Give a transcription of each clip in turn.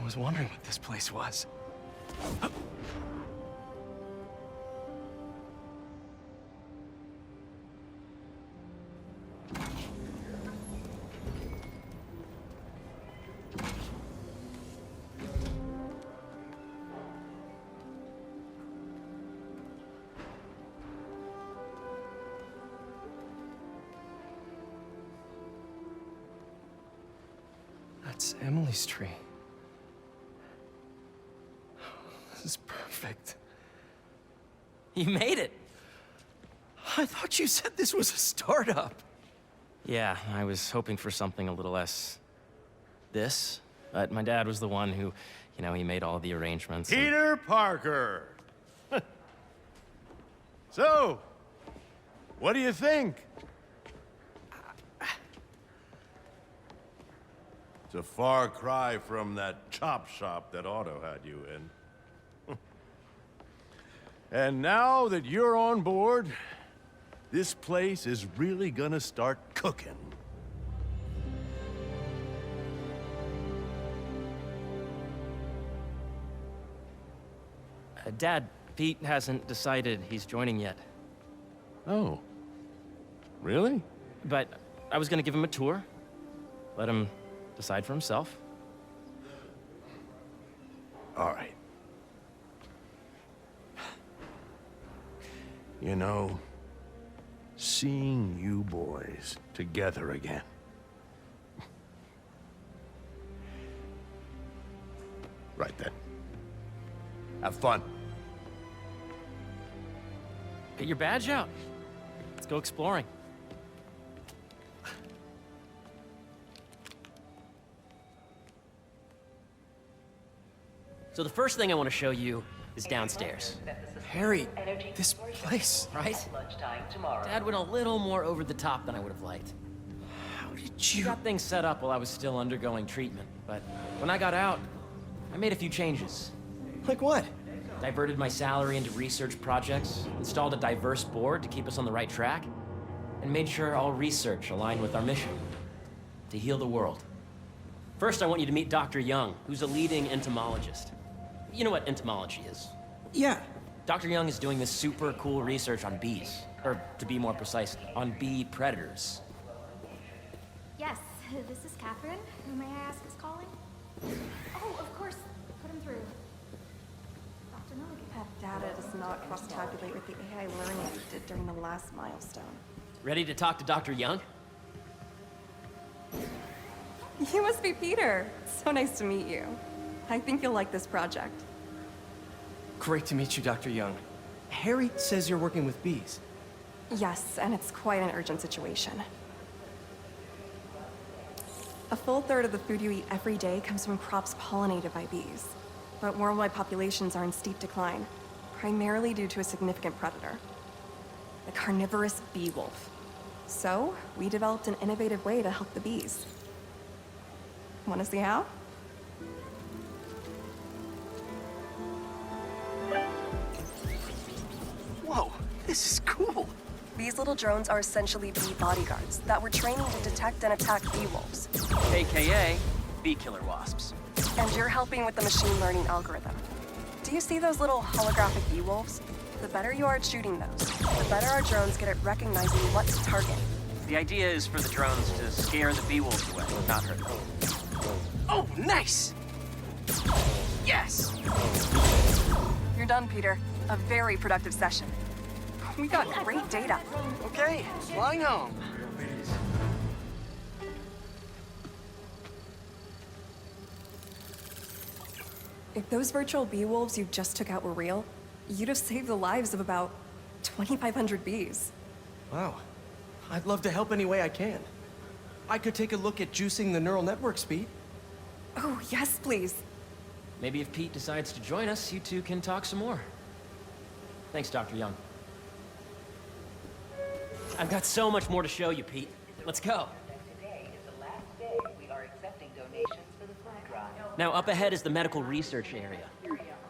was wondering what this place was. That's Emily's tree. This is perfect. You made it! I thought you said this was a startup. Yeah, I was hoping for something a little less... this. But my dad was the one who, he made all the arrangements. Peter Parker! So, what do you think? It's a far cry from that chop shop that Otto had you in. And now that you're on board, this place is really gonna start cooking. Dad, Pete hasn't decided he's joining yet. Oh. Really? But I was gonna give him a tour. Let him decide for himself. All right. You know, seeing you boys together again. Right then. Have fun. Get your badge out. Let's go exploring. So the first thing I want to show you is downstairs. Harry, this place. Right? Dad went a little more over the top than I would have liked. How did He you... got things set up while I was still undergoing treatment, but when I got out, I made a few changes. Like what? Diverted my salary into research projects, installed a diverse board to keep us on the right track, and made sure all research aligned with our mission, to heal the world. First, I want you to meet Dr. Young, who's a leading entomologist. You know what entomology is? Yeah. Dr. Young is doing this super cool research on bees, or to be more precise, on bee predators. Yes, this is Catherine. Who may I ask is calling? Oh, of course. Put him through. Dr. Milligan. That data does not cross-tabulate with the AI learning we did during the last milestone. Ready to talk to Dr. Young? You must be Peter. So nice to meet you. I think you'll like this project. Great to meet you, Dr. Young. Harry says you're working with bees. Yes, and it's quite an urgent situation. A full third of the food you eat every day comes from crops pollinated by bees. But worldwide populations are in steep decline, primarily due to a significant predator, the carnivorous bee wolf. So, we developed an innovative way to help the bees. Want to see how? Whoa, this is cool. These little drones are essentially bee bodyguards that we're training to detect and attack bee wolves. AKA bee killer wasps. And you're helping with the machine learning algorithm. Do you see those little holographic bee wolves? The better you are at shooting those, the better our drones get at recognizing what to target. The idea is for the drones to scare the bee wolves away, not hurt them. Oh, nice! Yes! You're done, Peter. A very productive session. We got great data. Okay, flying home. If those virtual bee wolves you just took out were real, you'd have saved the lives of about 2,500 bees. Wow. I'd love to help any way I can. I could take a look at juicing the neural network speed. Oh, yes, please. Maybe if Pete decides to join us, you two can talk some more. Thanks, Dr. Young. I've got so much more to show you, Pete. Let's go. Today is the last day we are accepting donations for the food drive. Now, up ahead is the medical research area.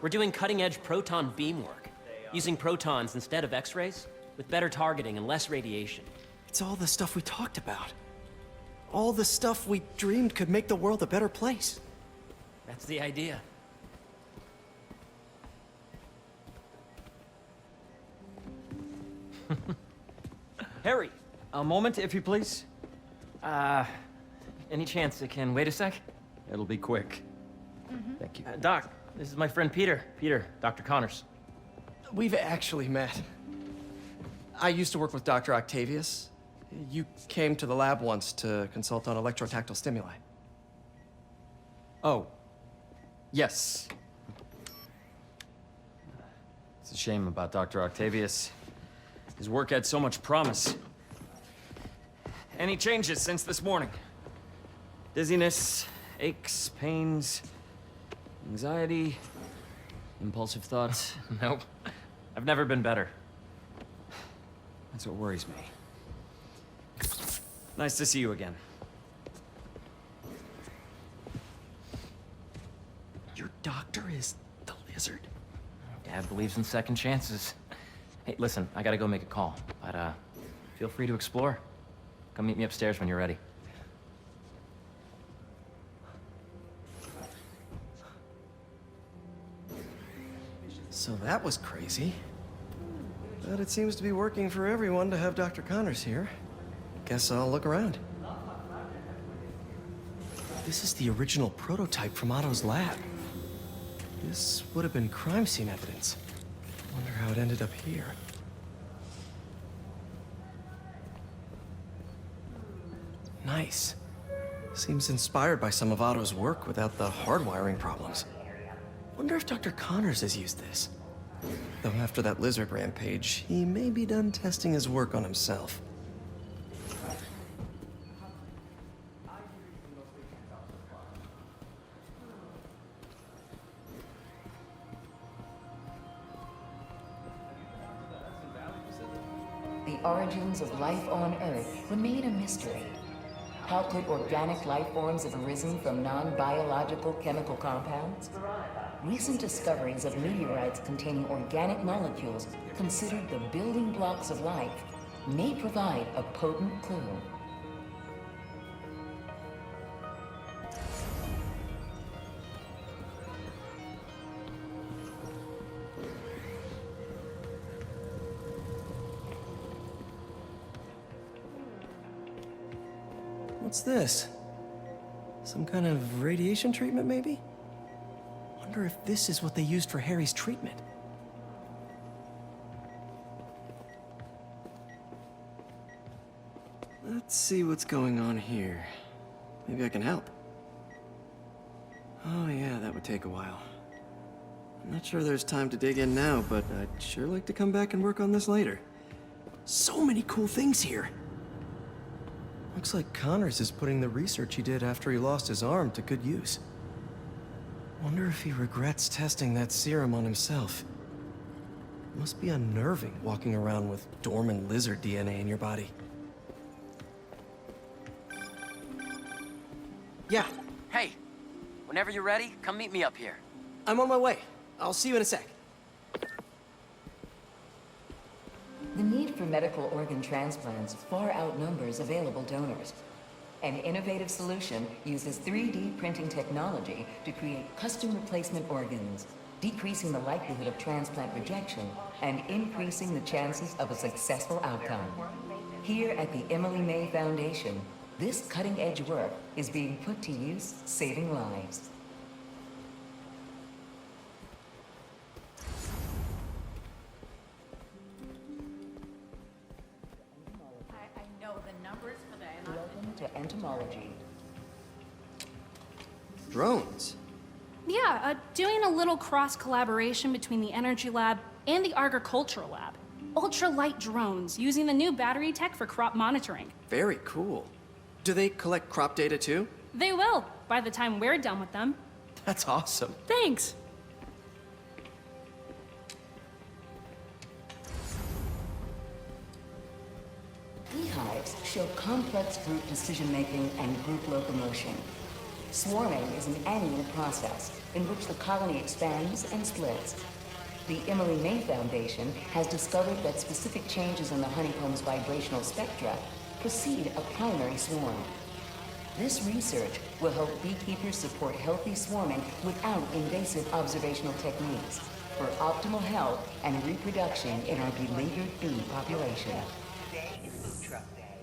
We're doing cutting-edge proton beam work, using protons instead of X-rays, with better targeting and less radiation. It's all the stuff we talked about. All the stuff we dreamed could make the world a better place. That's the idea. Harry, a moment, if you please. Any chance it can wait a sec? It'll be quick. Thank you. Doc, this is my friend Peter. Peter, Dr. Connors. We've actually met. I used to work with Dr. Octavius. You came to the lab once to consult on electrotactile stimuli. Oh. Yes. It's a shame about Dr. Octavius. His work had so much promise. Any changes since this morning? Dizziness, aches, pains, anxiety, impulsive thoughts. Nope. I've never been better. That's what worries me. Nice to see you again. Your doctor is the lizard. Dad believes in second chances. Hey, listen, I gotta go make a call, but feel free to explore. Come meet me upstairs when you're ready. So that was crazy. But it seems to be working for everyone to have Dr. Connors here. Guess I'll look around. This is the original prototype from Otto's lab. This would have been crime scene evidence. Wonder how it ended up here. Nice. Seems inspired by some of Otto's work without the hardwiring problems. Wonder if Dr. Connors has used this. Though after that lizard rampage, he may be done testing his work on himself. The origins of life on Earth remain a mystery. How could organic life forms have arisen from non-biological chemical compounds? Recent discoveries of meteorites containing organic molecules considered the building blocks of life may provide a potent clue. What's this? Some kind of radiation treatment, maybe? Wonder if this is what they used for Harry's treatment. Let's see what's going on here. Maybe I can help. Oh yeah, that would take a while. I'm not sure there's time to dig in now, but I'd sure like to come back and work on this later. So many cool things here. Looks like Connors is putting the research he did after he lost his arm to good use. Wonder if he regrets testing that serum on himself. Must be unnerving walking around with dormant lizard DNA in your body. Yeah, Hey, whenever you're ready, come meet me up here. I'm on my way. I'll see you in a sec. The need for medical organ transplants far outnumbers available donors. An innovative solution uses 3D printing technology to create custom replacement organs, decreasing the likelihood of transplant rejection and increasing the chances of a successful outcome. Here at the Emily May Foundation, this cutting-edge work is being put to use, saving lives. I know the numbers for that. And Welcome to entomology. Drones? Yeah, doing a little cross-collaboration between the Energy Lab and the Agricultural Lab. Ultralight drones, using the new battery tech for crop monitoring. Very cool. Do they collect crop data too? They will, by the time we're done with them. That's awesome. Thanks! Beehives show complex group decision-making and group locomotion. Swarming is an annual process in which the colony expands and splits. The Emily May Foundation has discovered that specific changes in the honeycomb's vibrational spectra precede a primary swarm. This research will help beekeepers support healthy swarming without invasive observational techniques for optimal health and reproduction in our beleaguered bee population. Today is Food Truck Day.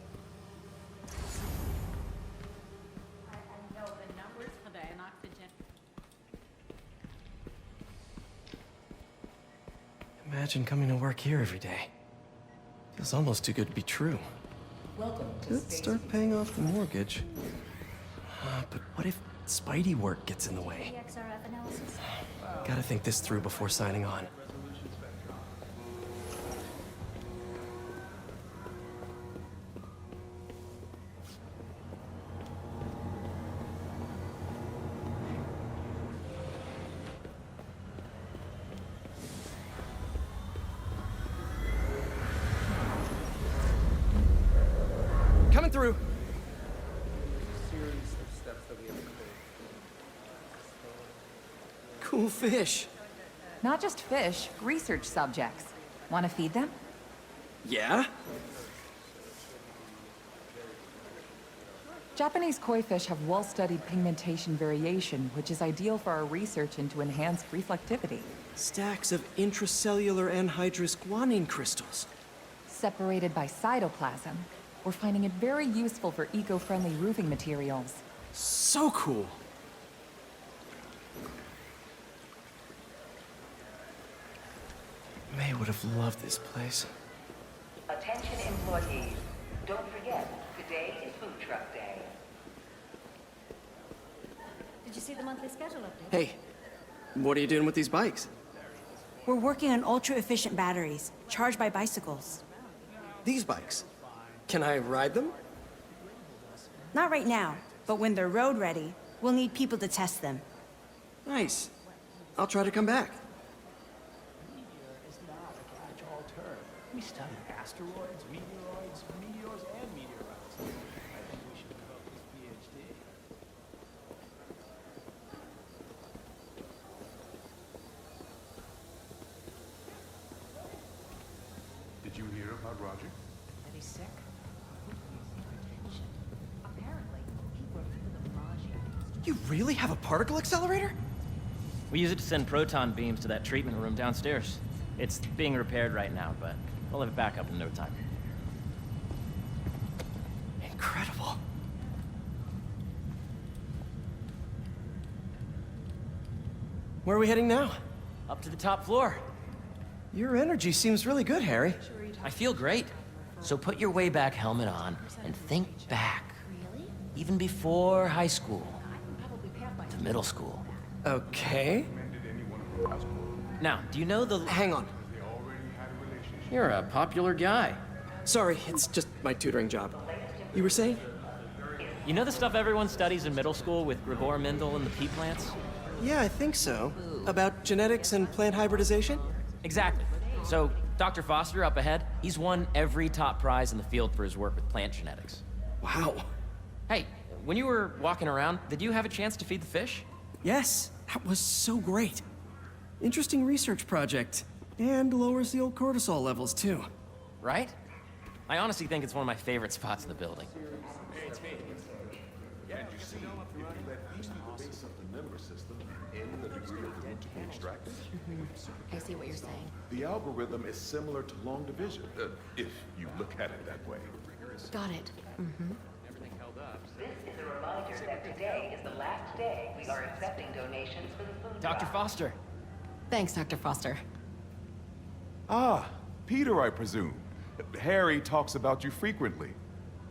I know the numbers for the oxygen. Imagine coming to work here every day. Feels almost too good to be true. Welcome to Could Space. start paying off the mortgage. But what if Spidey work gets in the way? XRF analysis. Gotta think this through before signing on. Coming through. Cool fish. Not just fish, research subjects. Want to feed them? Yeah? Japanese koi fish have well-studied pigmentation variation, which is ideal for our research into enhanced reflectivity. Stacks of intracellular anhydrous guanine crystals. Separated by cytoplasm, we're finding it very useful for eco-friendly roofing materials. So cool. May would have loved this place. Attention employees. Don't forget, today is Food Truck Day. Did you see the monthly schedule update? Hey, what are you doing with these bikes? We're working on ultra-efficient batteries, charged by bicycles. These bikes? Can I ride them? Not right now, but when they're road ready, we'll need people to test them. Nice. I'll try to come back. We study asteroids, meteors, and meteorites. I think we should develop this PhD. Did you hear about Roger? That he's sick? Apparently, he worked for the Mirage. You really have a particle accelerator? We use it to send proton beams to that treatment room downstairs. It's being repaired right now, but we'll have it back up in no time. Incredible. Where are we heading now? Up to the top floor. Your energy seems really good, Harry. I feel great. So put your way back helmet on and think back. Really? Even before high school. To middle school. Okay. Now, do you know the... Hang on. You're a popular guy. Sorry, it's just my tutoring job. You were saying? You know the stuff everyone studies in middle school with Gregor Mendel and the pea plants? Yeah, I think so. About genetics and plant hybridization? Exactly. So, Dr. Foster up ahead, he's won every top prize in the field for his work with plant genetics. Wow. Hey, when you were walking around, did you have a chance to feed the fish? Yes, that was so great. Interesting research project. And lowers the old cortisol levels, too. Right? I honestly think it's one of my favorite spots in the building. And you see, if you let these through the base of the member system in the degree of the root to be extracted, I see what you're saying. the algorithm is similar to long division, if you look at it that way. Got it. This is a reminder that today is the last day we are accepting donations for the food Dr. drive. Foster. Thanks, Dr. Foster. Ah, Peter, I presume. Harry talks about you frequently.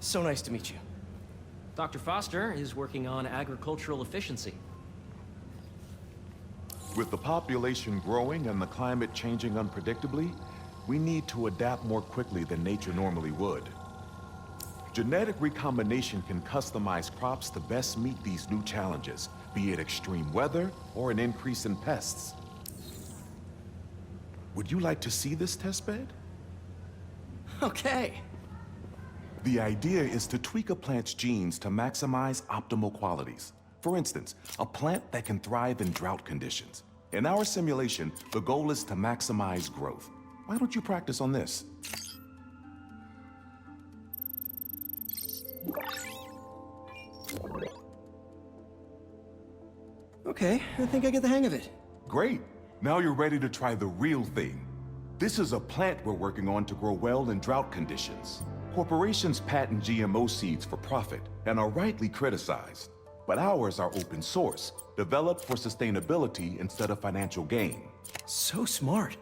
So nice to meet you. Dr. Foster is working on agricultural efficiency. With the population growing and the climate changing unpredictably, we need to adapt more quickly than nature normally would. Genetic recombination can customize crops to best meet these new challenges, be it extreme weather or an increase in pests. Would you like to see this testbed? Okay. The idea is to tweak a plant's genes to maximize optimal qualities. For instance, a plant that can thrive in drought conditions. In our simulation, the goal is to maximize growth. Why don't you practice on this? Okay, I think I get the hang of it. Great. Now you're ready to try the real thing. This is a plant we're working on to grow well in drought conditions. Corporations patent GMO seeds for profit and are rightly criticized. But ours are open source, developed for sustainability instead of financial gain. So smart.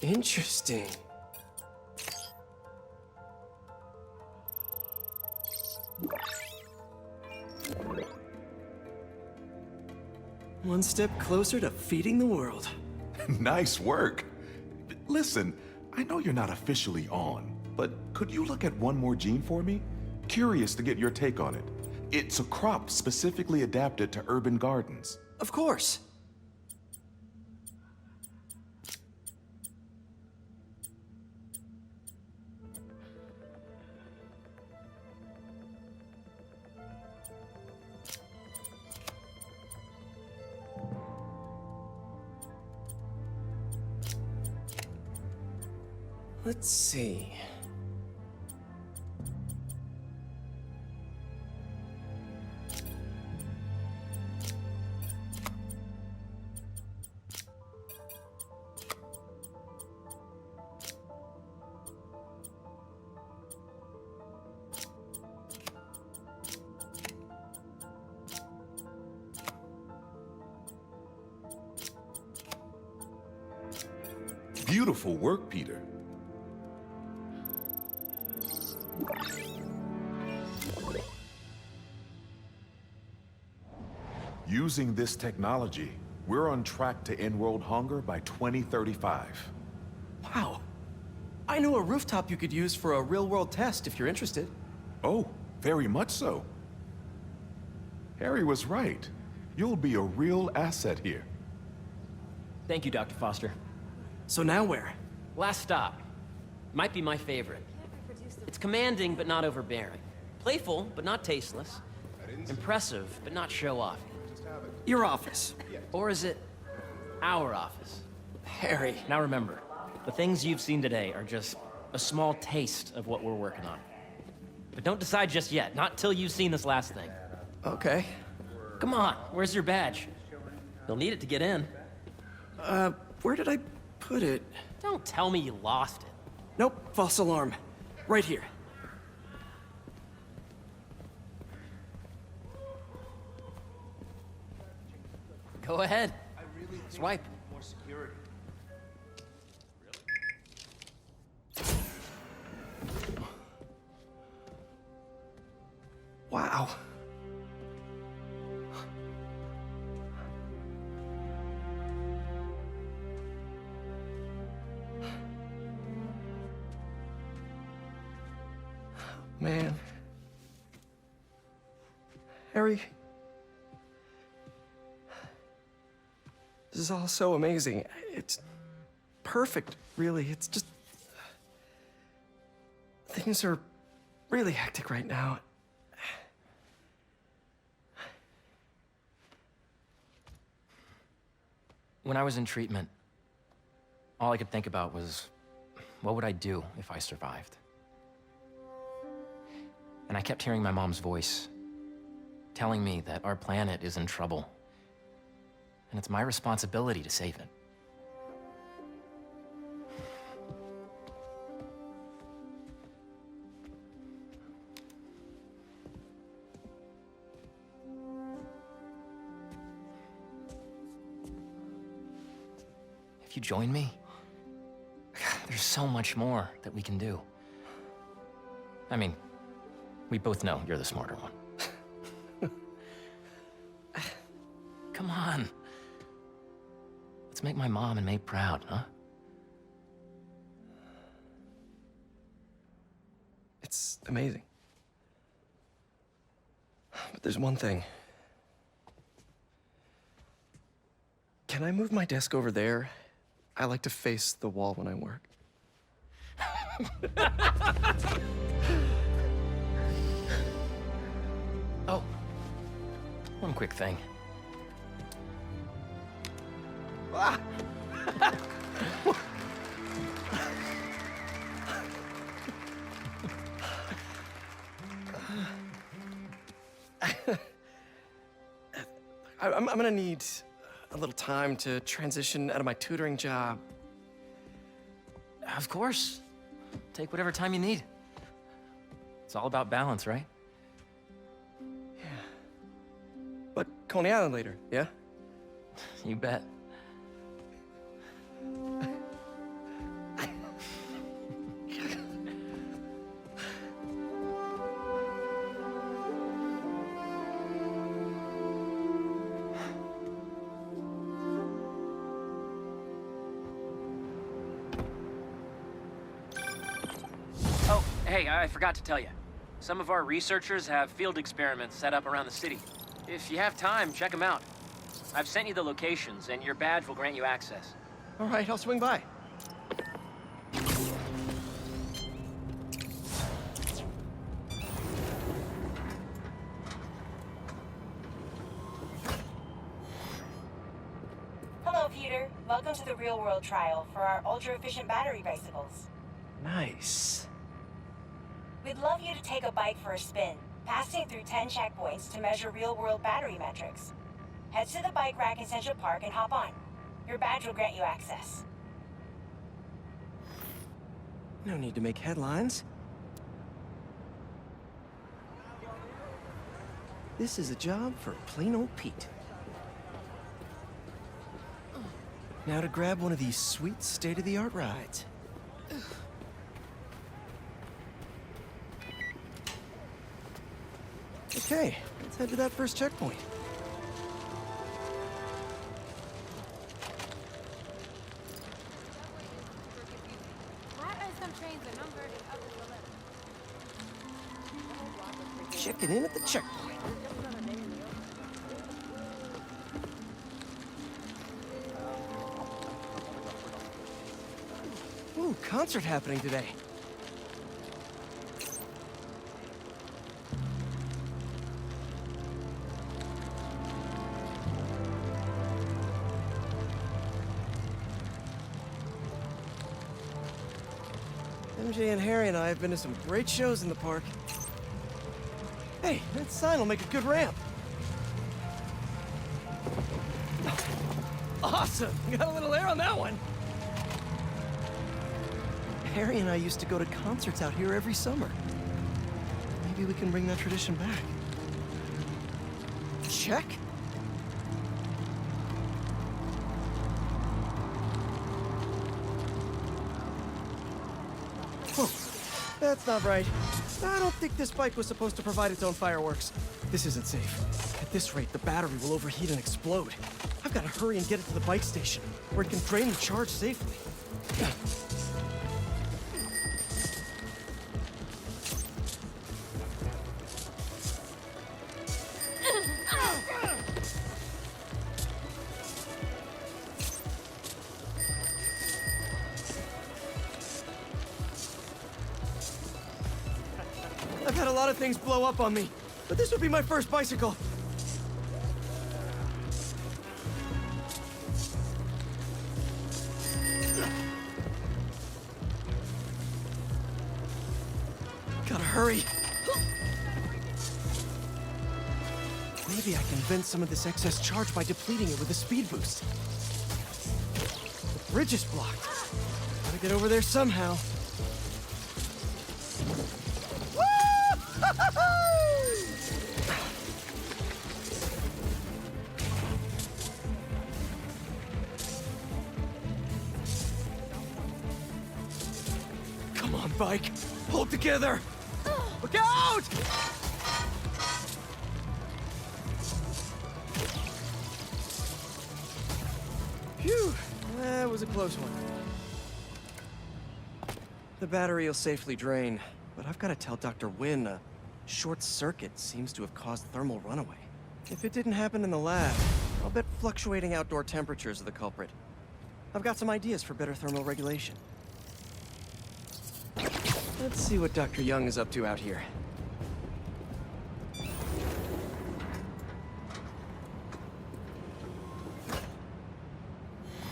Interesting. One step closer to feeding the world. Nice work. Listen, I know you're not officially on, but could you look at one more gene for me? Curious to get your take on it. It's a crop specifically adapted to urban gardens. Of course. Let's see. Beautiful work, Peter. Using this technology, we're on track to end world hunger by 2035. Wow. I know a rooftop you could use for a real-world test if you're interested. Oh, very much so. Harry was right. You'll be a real asset here. Thank you, Dr. Foster. So now where? Last stop. Might be my favorite. It's commanding, but not overbearing. Playful, but not tasteless. Impressive, but not show-off. Your office. Or is it our office? Harry. Now remember, the things you've seen today are just a small taste of what we're working on. But don't decide just yet, not till you've seen this last thing. Okay. Come on, where's your badge? You'll need it to get in. Where did I put it? Don't tell me you lost it. Nope, false alarm. Right here. Go ahead. Swipe. More security. Wow. Man. Harry. This is all so amazing. It's perfect, really. It's just... Things are really hectic right now. When I was in treatment, all I could think about was, what would I do if I survived? And I kept hearing my mom's voice, telling me that our planet is in trouble, and it's my responsibility to save it. If you join me, there's so much more that we can do. I mean, we both know you're the smarter one. Come on. Let's make my mom and May proud, huh? It's amazing. But there's one thing. Can I move my desk over there? I like to face the wall when I work. Oh, one quick thing. Ah! I'm gonna need a little time to transition out of my tutoring job. Of course. Take whatever time you need. It's all about balance, right? But Coney Island later, yeah? You bet. Oh, hey, I forgot to tell you. Some of our researchers have field experiments set up around the city. If you have time, check them out. I've sent you the locations, and your badge will grant you access. All right, I'll swing by. Hello, Peter. Welcome to the real-world trial for our ultra-efficient battery bicycles. Nice. We'd love you to take a bike for a spin, passing through 10 checkpoints to measure real-world battery metrics. Head to the bike rack in Central Park and hop on. Your badge will grant you access. No need to make headlines. This is a job for plain old Pete. Now to grab one of these sweet state-of-the-art rides. Okay, let's head to that first checkpoint. Checking in at the checkpoint. Ooh, concert happening today. MJ and Harry and I have been to some great shows in the park. Hey, that sign will make a good ramp. Awesome! Got a little air on that one. Harry and I used to go to concerts out here every summer. Maybe we can bring that tradition back. Check. Oh, that's not right. I don't think this bike was supposed to provide its own fireworks. This isn't safe. At this rate, the battery will overheat and explode. I've got to hurry and get it to the bike station, where it can drain the charge safely. I've had a lot of things blow up on me, but this would be my first bicycle. Gotta hurry. Maybe I can vent some of this excess charge by depleting it with a speed boost. The bridge is blocked. Gotta get over there somehow. Come on, bike. Hold together. Look out! Phew, that was a close one. The battery will safely drain, but I've got to tell Dr. Wynn a short circuit seems to have caused thermal runaway. If it didn't happen in the lab, I'll bet fluctuating outdoor temperatures are the culprit. I've got some ideas for better thermal regulation. Let's see what Dr. Young is up to out here.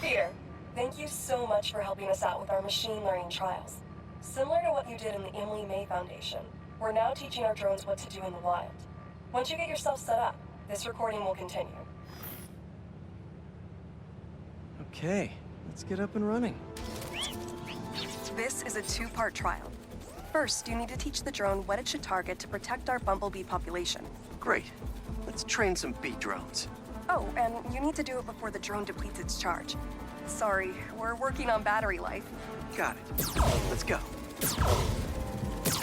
Peter, thank you so much for helping us out with our machine learning trials. Similar to what you did in the Emily May Foundation, we're now teaching our drones what to do in the wild. Once you get yourself set up, this recording will continue. Okay, let's get up and running. This is a two-part trial. First, you need to teach the drone what it should target to protect our bumblebee population. Great. Let's train some bee drones. Oh, and you need to do it before the drone depletes its charge. Sorry, we're working on battery life. Got it. Let's go.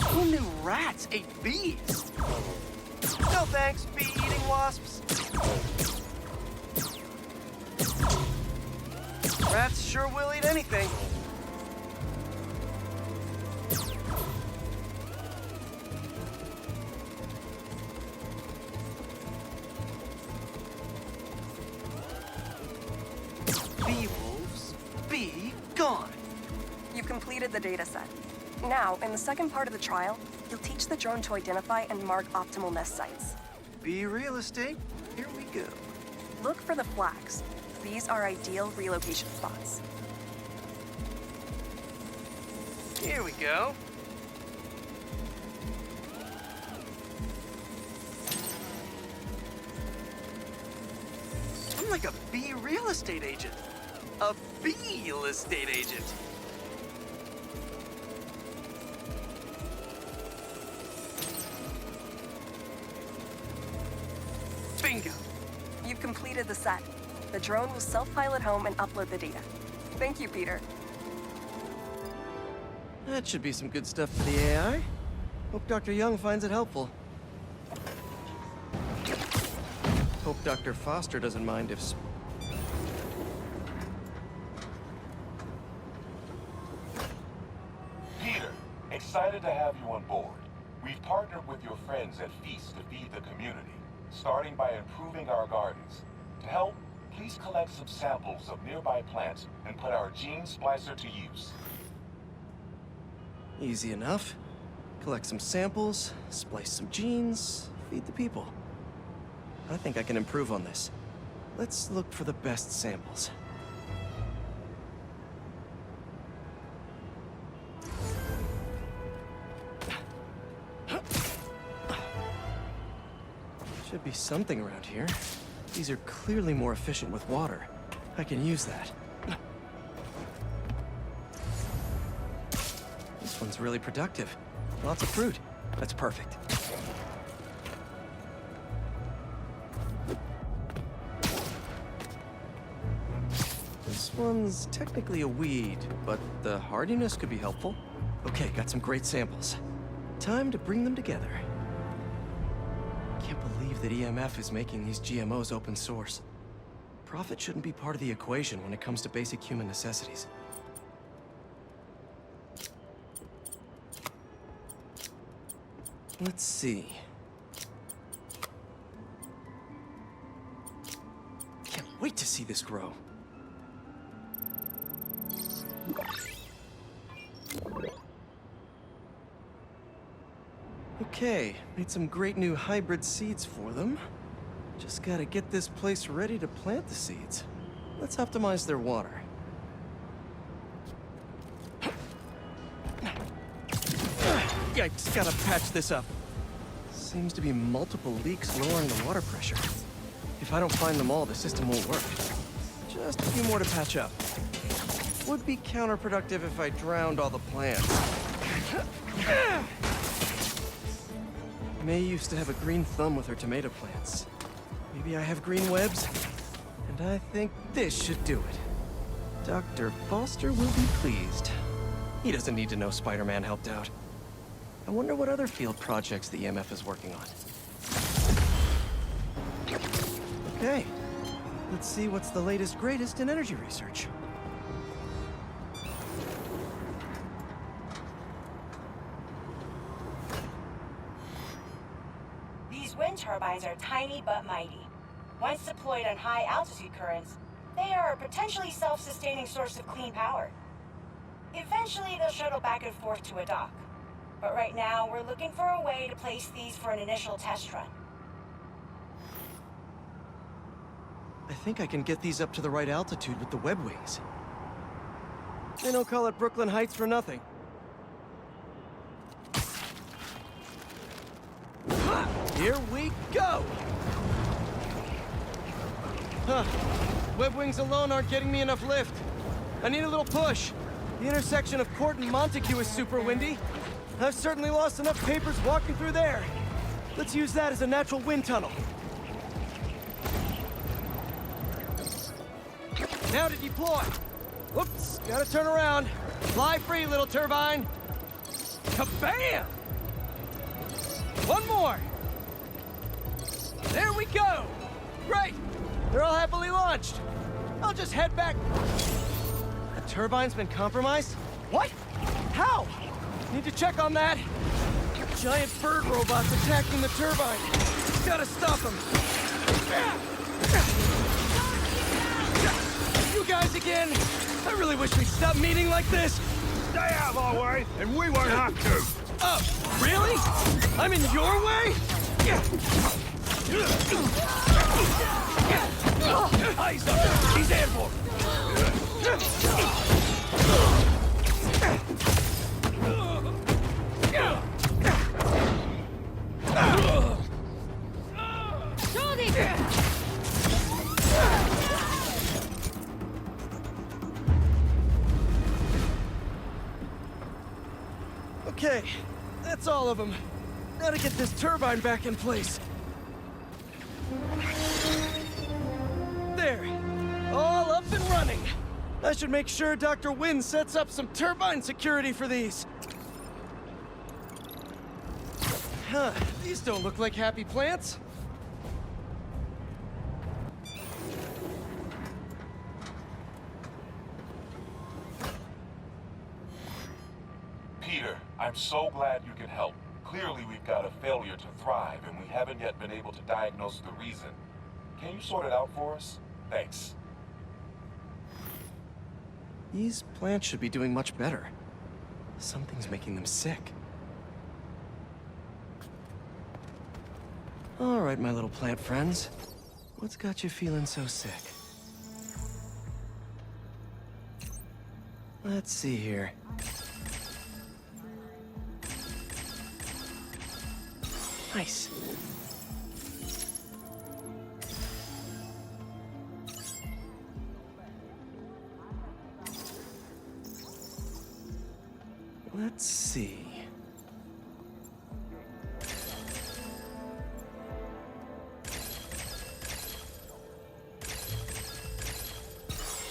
Who knew rats ate bees? No thanks, bee-eating wasps. Rats sure will eat anything. Bee wolves, be gone. You've completed the data set. Now, in the second part of the trial, you'll teach the drone to identify and mark optimal nest sites. Bee real estate, here we go. Look for the flags. These are ideal relocation spots. Here we go. I'm like a bee real estate agent. A bee real estate agent. Bingo. You've completed the set. The drone will self-pilot home and upload the data. Thank you, Peter. That should be some good stuff for the AI. Hope Dr. Young finds it helpful. Hope Dr. Foster doesn't mind if... Peter, excited to have you on board. We've partnered with your friends at Feast to feed the community, starting by improving our gardens. To help, please collect some samples of nearby plants and put our gene splicer to use. Easy enough. Collect some samples, splice some genes, feed the people. I think I can improve on this. Let's look for the best samples. Should be something around here. These are clearly more efficient with water. I can use that. This one's really productive. Lots of fruit. That's perfect. This one's technically a weed, but the hardiness could be helpful. Okay, got some great samples. Time to bring them together. Can't believe that EMF is making these GMOs open source. Profit shouldn't be part of the equation when it comes to basic human necessities. Let's see. Can't wait to see this grow. Okay, made some great new hybrid seeds for them. Just gotta get this place ready to plant the seeds. Let's optimize their water. Yikes, gotta patch this up. Seems to be multiple leaks lowering the water pressure. If I don't find them all, the system won't work. Just a few more to patch up. Would be counterproductive if I drowned all the plants. May used to have a green thumb with her tomato plants. Maybe I have green webs? And I think this should do it. Dr. Foster will be pleased. He doesn't need to know Spider-Man helped out. I wonder what other field projects the EMF is working on. Okay, let's see what's the latest greatest in energy research. These wind turbines are tiny but mighty. Once deployed on high altitude currents, they are a potentially self-sustaining source of clean power. Eventually, they'll shuttle back and forth to a dock. But right now, we're looking for a way to place these for an initial test run. I think I can get these up to the right altitude with the web wings. They don't call it Brooklyn Heights for nothing. Here we go! Huh. web wings alone aren't getting me enough lift. I need a little push. The intersection of Court and Montague is super windy. I've certainly lost enough papers walking through there. Let's use that as a natural wind tunnel. Now to deploy. Whoops, gotta turn around. Fly free, little turbine. Kabam! One more. There we go. Great. They're all happily launched. I'll just head back. The turbine's been compromised? What? How? Need to check on that. Giant bird robots attacking the turbine. Gotta stop them. You guys again? I really wish we'd stop meeting like this. Stay out of our way, and we won't have to. Oh, really? I'm in your way? Eyes up! He's airborne! Okay, that's all of them. Now to get this turbine back in place. There, all up and running. I should make sure Dr. Wynn sets up some turbine security for these. Huh, these don't look like happy plants. Peter, I'm so glad you can help. Clearly we've got a failure to thrive, and we haven't yet been able to diagnose the reason. Can you sort it out for us? Thanks. These plants should be doing much better. Something's making them sick. All right, my little plant friends. What's got you feeling so sick? Let's see here. Nice. Let's see.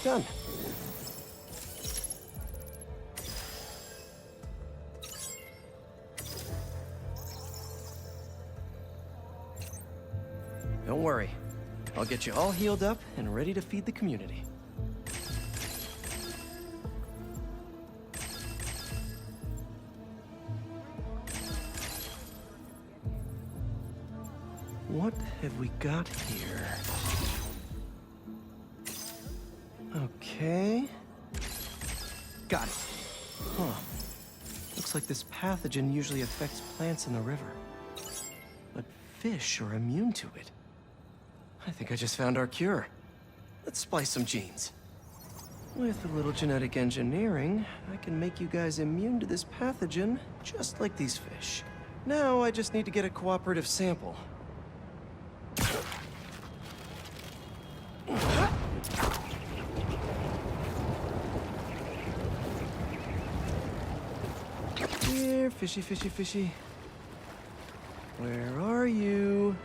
Done. Don't worry. I'll get you all healed up and ready to feed the community. What have we got here? Okay. Got it. Huh. Looks like this pathogen usually affects plants in the river. But fish are immune to it. I think I just found our cure. Let's splice some genes. With a little genetic engineering, I can make you guys immune to this pathogen, just like these fish. Now I just need to get a cooperative sample. Here, fishy, fishy, fishy. Where are you?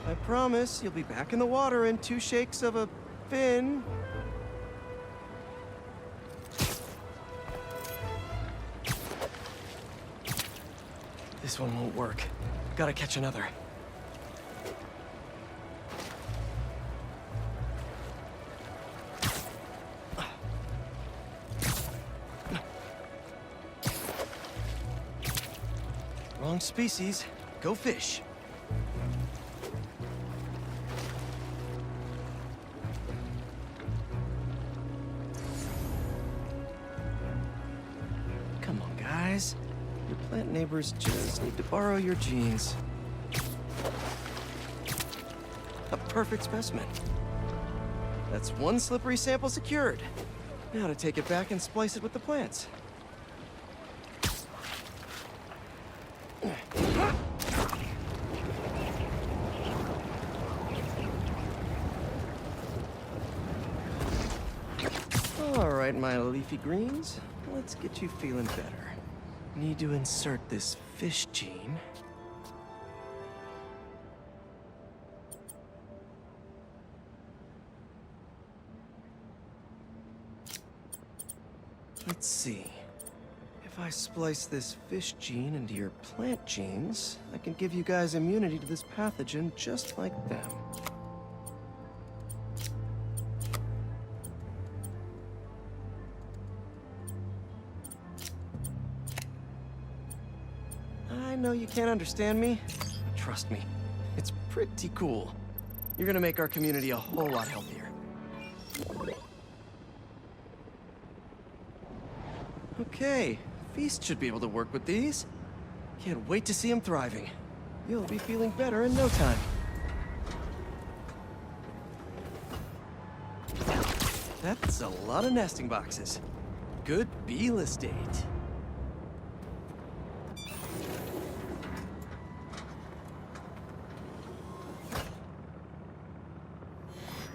I promise you'll be back in the water in 2 shakes of a fin. This one won't work. Gotta catch another. Wrong species. Go fish. Come on, guys. Your plant neighbors just need to borrow your genes. A perfect specimen. That's 1 slippery sample secured. Now to take it back and splice it with the plants. All right, my leafy greens. Let's get you feeling better. Need to insert this fish gene. Let's see. If I splice this fish gene into your plant genes, I can give you guys immunity to this pathogen just like them. I know you can't understand me, but trust me, it's pretty cool. You're gonna make our community a whole lot healthier. Okay, Feast should be able to work with these. Can't wait to see him thriving. You'll be feeling better in no time. That's a lot of nesting boxes. Good bee estate.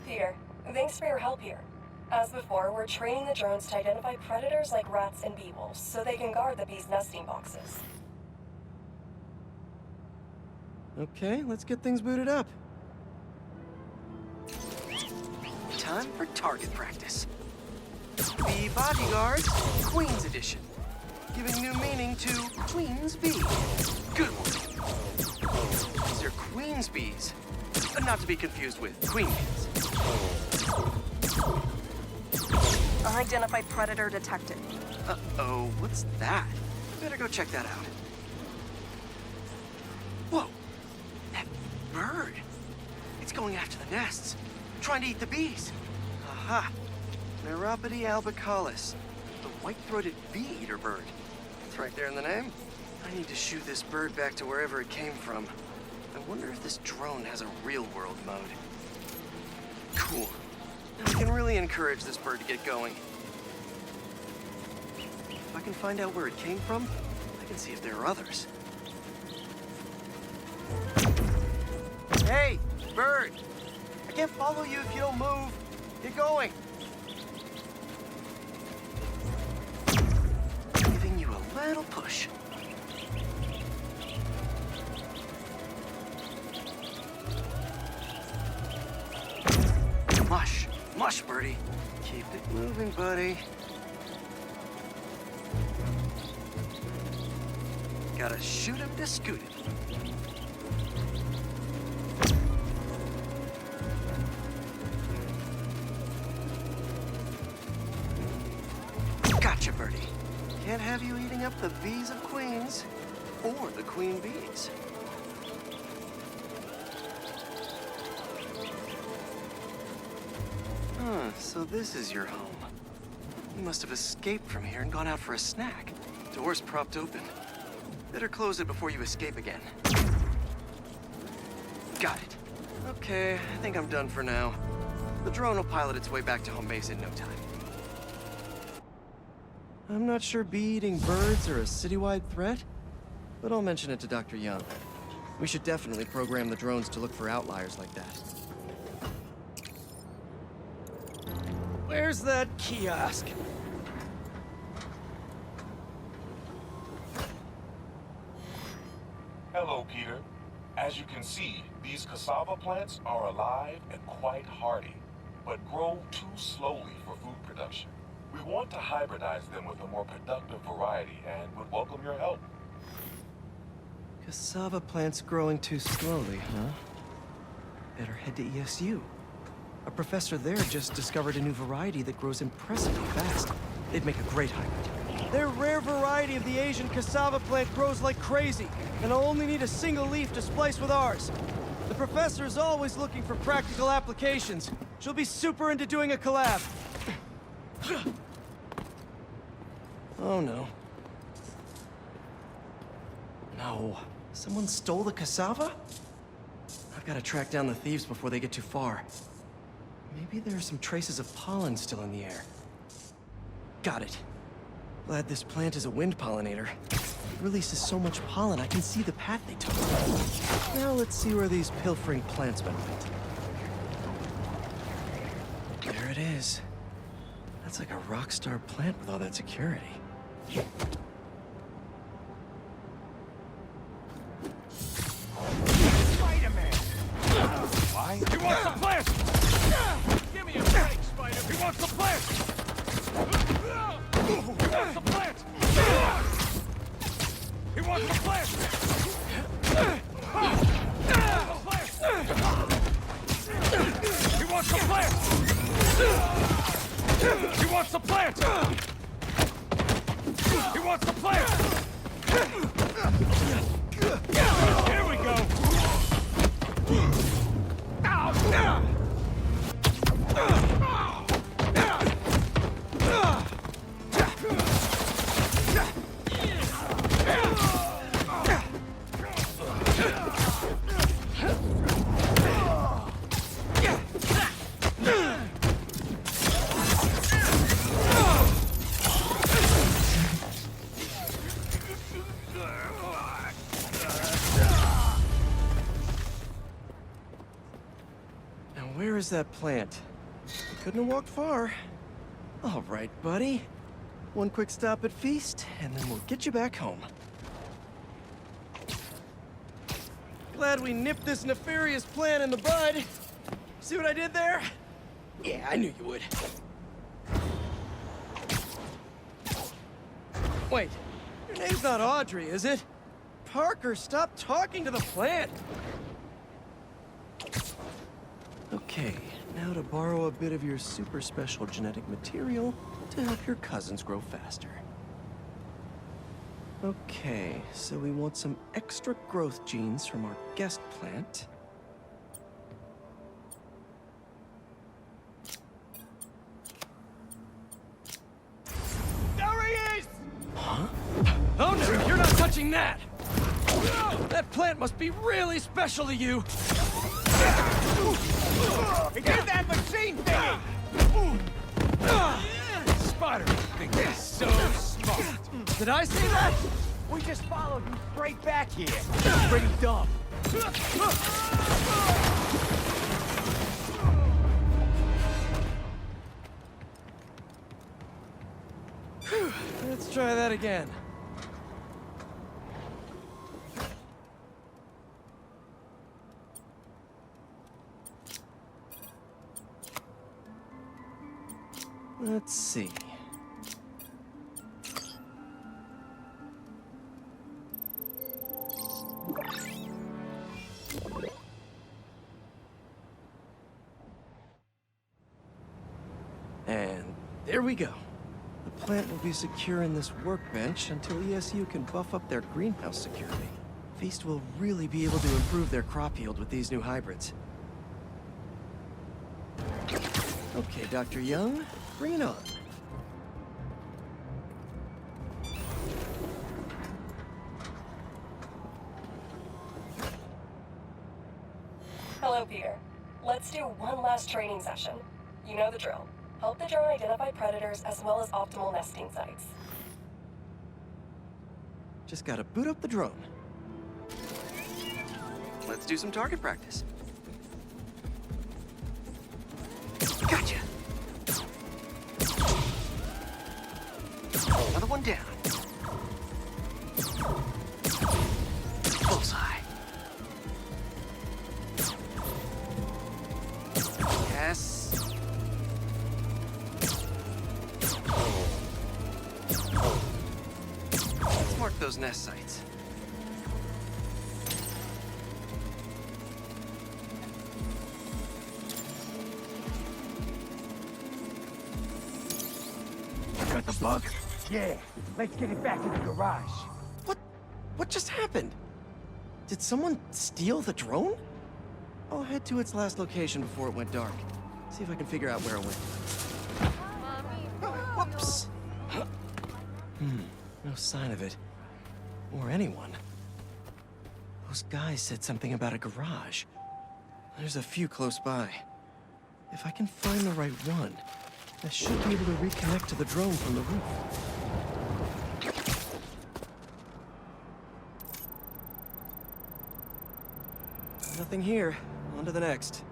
Peter, thanks for your help here. As before, we're training the drones to identify predators like rats and bee wolves, so they can guard the bees' nesting boxes. Okay, let's get things booted up. Time for target practice. Bee Bodyguards, Queen's Edition. Giving new meaning to Queen's Bee. Good one. These are Queen's Bees. Not to be confused with Queen Bees. Unidentified predator detected. Uh-oh, what's that? Better go check that out. Whoa! That bird! It's going after the nests, trying to eat the bees. Aha! Neuropody albicollis, the white-throated bee-eater bird. It's right there in the name. I need to shoo this bird back to wherever it came from. I wonder if this drone has a real-world mode. Cool. Now I can really encourage this bird to get going. If I can find out where it came from, I can see if there are others. Hey, bird! I can't follow you if you don't move. Get going. Giving you a little push. Mush. Mush, birdie. Keep it moving, buddy. Gotta shoot him to scoot him. Gotcha, birdie. Can't have you eating up the bees of queens, or the queen bees. Huh, so this is your home. You must have escaped from here and gone out for a snack. Door's propped open. Better close it before you escape again. Got it. Okay, I think I'm done for now. The drone will pilot its way back to home base in no time. I'm not sure bee-eating birds are a citywide threat, but I'll mention it to Dr. Young. We should definitely program the drones to look for outliers like that. Where's that kiosk? Hello, Peter. As you can see, these cassava plants are alive and quite hardy, but grow too slowly for food production. We want to hybridize them with a more productive variety and would welcome your help. Cassava plants growing too slowly, huh? Better head to ESU. A professor there just discovered a new variety that grows impressively fast. They'd make a great hybrid. Their rare variety of the Asian cassava plant grows like crazy, and I'll only need a single leaf to splice with ours. The professor is always looking for practical applications. She'll be super into doing a collab. Oh no. No. Someone stole the cassava? I've got to track down the thieves before they get too far. Maybe there are some traces of pollen still in the air. Got it. Glad this plant is a wind pollinator. It releases so much pollen, I can see the path they took. Now let's see where these pilfering plantsmen went. There it is. That's like a rock star plant with all that security. Spider-Man! Why? He wants the plant! Give me a break, Spider! He wants the plant! He wants the plant! He wants the plant! He wants the plant! He wants the plant! He wants the plant! Here we go! Where is that plant? Couldn't have walked far. All right, buddy. One quick stop at Feast, and then we'll get you back home. Glad we nipped this nefarious plan in the bud. See what I did there? Yeah, I knew you would. Wait, your name's not Audrey, is it? Parker, stop talking to the plant! Okay, now to borrow a bit of your super special genetic material to help your cousins grow faster. Okay, so we want some extra growth genes from our guest plant. There he is! Huh? Oh no, you're not touching that! That plant must be really special to you! Get that machine thingy! Spider thinks he's so smart. Did I say that? We just followed him straight back here. Pretty dumb. Let's try that again. Let's see. And there we go. The plant will be secure in this workbench until ESU can buff up their greenhouse security. Feast will really be able to improve their crop yield with these new hybrids. Okay, Dr. Young, bring it on. Hello, Peter. Let's do one last training session. You know the drill. Help the drone identify predators as well as optimal nesting sites. Just gotta boot up the drone. Let's do some target practice. Gotcha! Another one down. Bullseye. Yes. Let's mark those nest sites. Got the bug? Yeah. Let's get it back to the garage. What just happened? Did someone steal the drone? I'll head to its last location before it went dark. See if I can figure out where it went. Whoops! No sign of it. Or anyone. Those guys said something about a garage. There's a few close by. If I can find the right one, I should be able to reconnect to the drone from the roof. Nothing here. On to the next.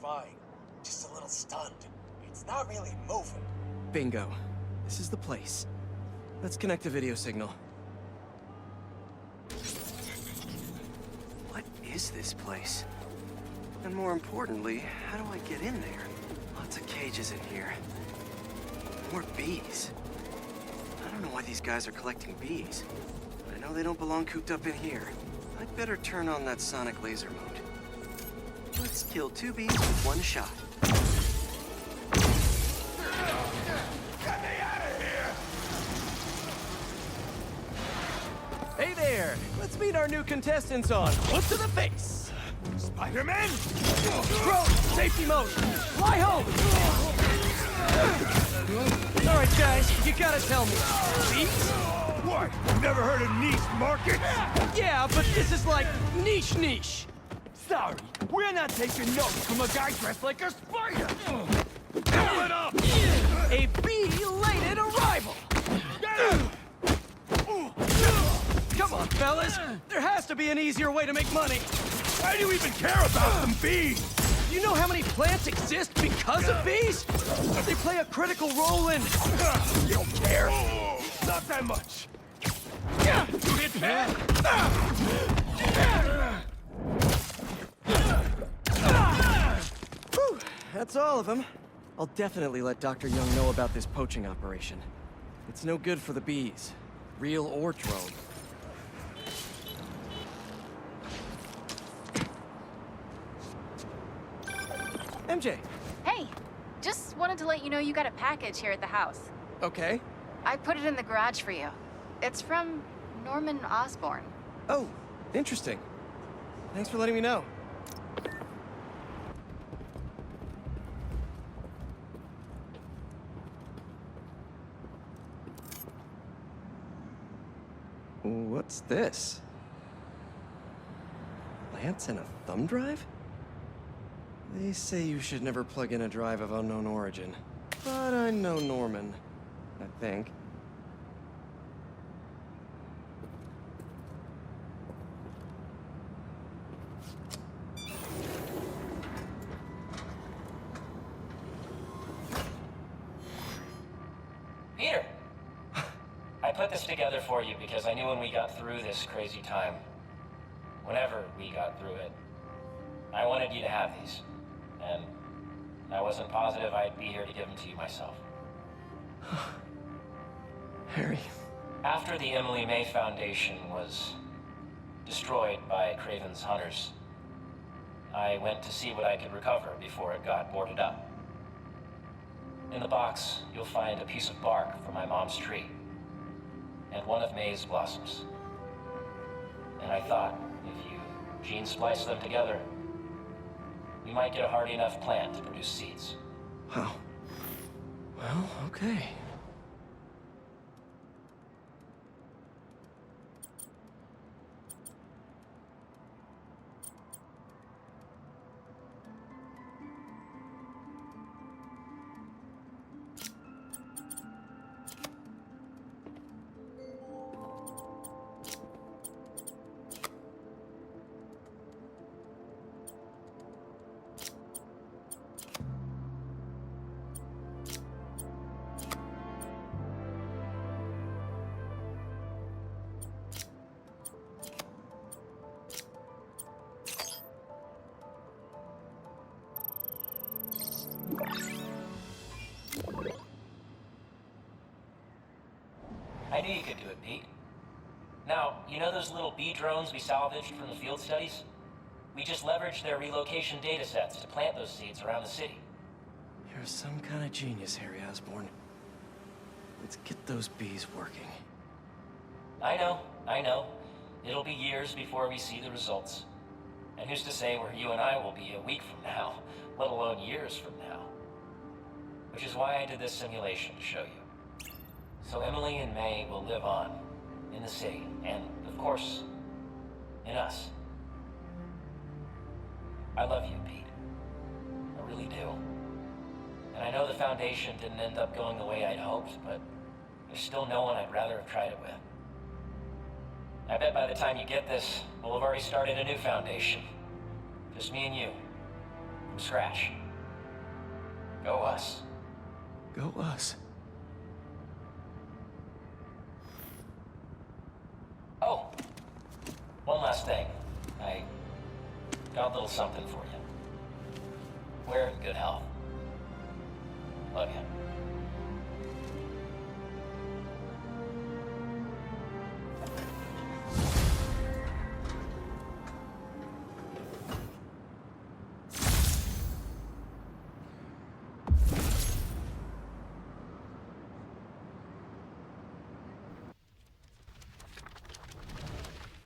fine. Just a little stunned. It's not really moving. Bingo. This is the place. Let's connect a video signal. What is this place? And more importantly, how do I get in there? Lots of cages in here. More bees. I don't know why these guys are collecting bees, but I know they don't belong cooped up in here. I'd better turn on that sonic laser mode. Let's kill 2 bees with 1 shot. Hey there! Let's meet our new contestants on Foot to the Face! Spider-Man! Bro, safety mode! Fly home! Alright guys, you gotta tell me. Bees? What? Never heard of niche markets? Yeah, but this is like niche. Sorry, we're not taking notes from a guy dressed like a spider! Fill it up! A bee-lated arrival! Come on, fellas! There has to be an easier way to make money! Why do you even care about some bees? Do you know how many plants exist because of bees? They play a critical role in... You don't care? Not that much. You hit that? Whew, that's all of them. I'll definitely let Dr. Young know about this poaching operation. It's no good for the bees, real or drone. MJ. Hey, just wanted to let you know you got a package here at the house. Okay. I put it in the garage for you. It's from Norman Osborn. Oh, interesting. Thanks for letting me know. What's this? Lance and a thumb drive? They say you should never plug in a drive of unknown origin. But I know Norman, I think. Peter! I put this together for you because I knew when we got through this crazy time, whenever we got through it, I wanted you to have these. And I wasn't positive I'd be here to give them to you myself. Harry. After the Emily May Foundation was destroyed by Craven's hunters, I went to see what I could recover before it got boarded up. In the box, you'll find a piece of bark from my mom's tree, and one of May's blossoms. And I thought, if you gene splice them together, we might get a hardy enough plant to produce seeds. Wow. Well, okay. I knew you could do it, Pete. Now, you know those little bee drones we salvaged from the field studies? We just leveraged their relocation data sets to plant those seeds around the city. You're some kind of genius, Harry Osborn. Let's get those bees working. I know. It'll be years before we see the results. And who's to say where you and I will be a week from now, let alone years from now? Which is why I did this simulation to show you. So Emily and May will live on in the city, and of course, in us. I love you, Pete. I really do. And I know the Foundation didn't end up going the way I'd hoped, but there's still no one I'd rather have tried it with. I bet by the time you get this, we'll have already started a new foundation. Just me and you. From scratch. Go us. Go us. Oh, one last thing. I got a little something for you. We're in good health. Love you.